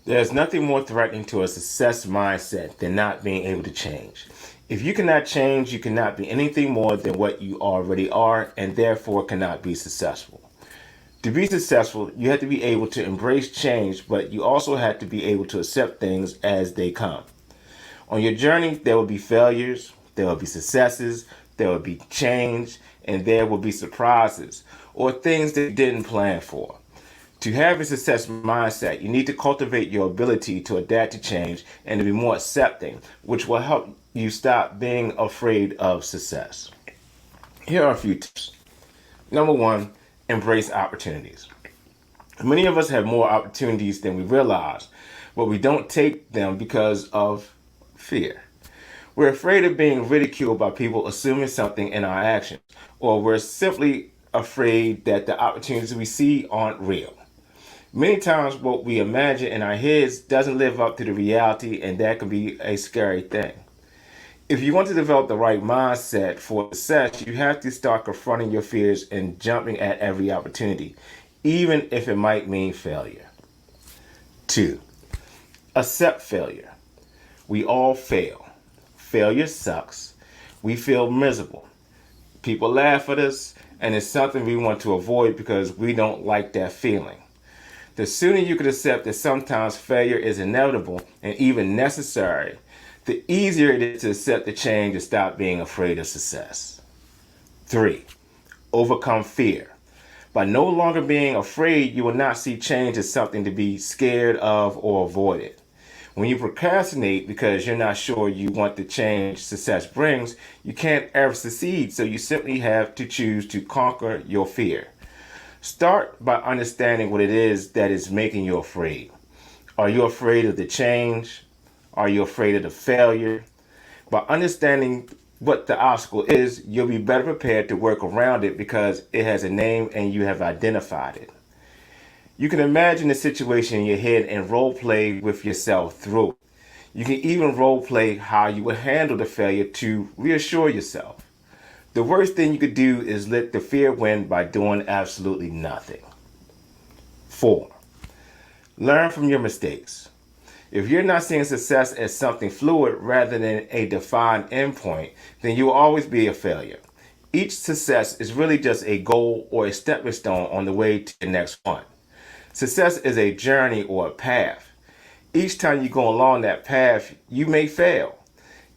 There's nothing more threatening to a success mindset than not being able to change. If you cannot change, you cannot be anything more than what you already are and therefore cannot be successful. To be successful, you have to be able to embrace change, but you also have to be able to accept things as they come. On your journey, there will be failures, there will be successes, there will be change, and there will be surprises or things that you didn't plan for. To have a success mindset, you need to cultivate your ability to adapt to change and to be more accepting, which will help you stop being afraid of success. Here are a few tips. Number one, embrace opportunities. Many of us have more opportunities than we realize, but we don't take them because of fear. We're afraid of being ridiculed by people assuming something in our actions, or we're simply afraid that the opportunities we see aren't real. Many times, what we imagine in our heads doesn't live up to the reality, and that can be a scary thing. If you want to develop the right mindset for success, you have to start confronting your fears and jumping at every opportunity, even if it might mean failure. Two, accept failure. We all fail. Failure sucks. We feel miserable. People laugh at us, and it's something we want to avoid because we don't like that feeling. The sooner you can accept that sometimes failure is inevitable and even necessary, the easier it is to accept the change and stop being afraid of success. Three, overcome fear. By no longer being afraid, you will not see change as something to be scared of or avoided. When you procrastinate because you're not sure you want the change success brings, you can't ever succeed, so you simply have to choose to conquer your fear. Start by understanding what it is that is making you afraid. Are you afraid of the change? Are you afraid of the failure? By understanding what the obstacle is, you'll be better prepared to work around it because it has a name and you have identified it. You can imagine the situation in your head and role play with yourself through it. You can even role play how you would handle the failure to reassure yourself. The worst thing you could do is let the fear win by doing absolutely nothing. Four, learn from your mistakes. If you're not seeing success as something fluid rather than a defined endpoint, then you will always be a failure. Each success is really just a goal or a stepping stone on the way to the next one. Success is a journey or a path. Each time you go along that path, you may fail.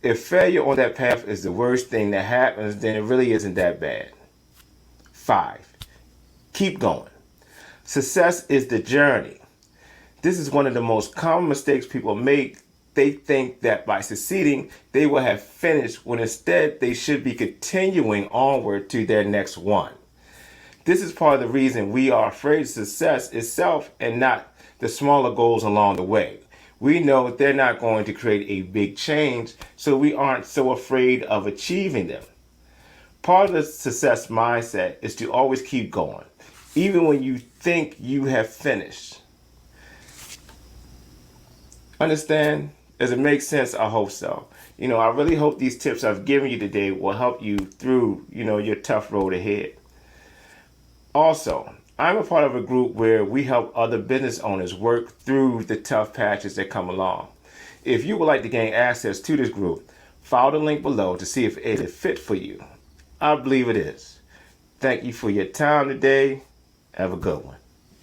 If failure on that path is the worst thing that happens, then it really isn't that bad. Five, keep going. Success is the journey. This is one of the most common mistakes people make. They think that by succeeding, they will have finished when instead they should be continuing onward to their next one. This is part of the reason we are afraid of success itself and not the smaller goals along the way. We know they're not going to create a big change, so we aren't so afraid of achieving them. Part of the success mindset is to always keep going, even when you think you have finished. Understand? Does it make sense? I hope so. I really hope these tips I've given you today will help you through, your tough road ahead. Also, I'm a part of a group where we help other business owners work through the tough patches that come along. If you would like to gain access to this group, follow the link below to see if it is fit for you. I believe it is. Thank you for your time today. Have a good one.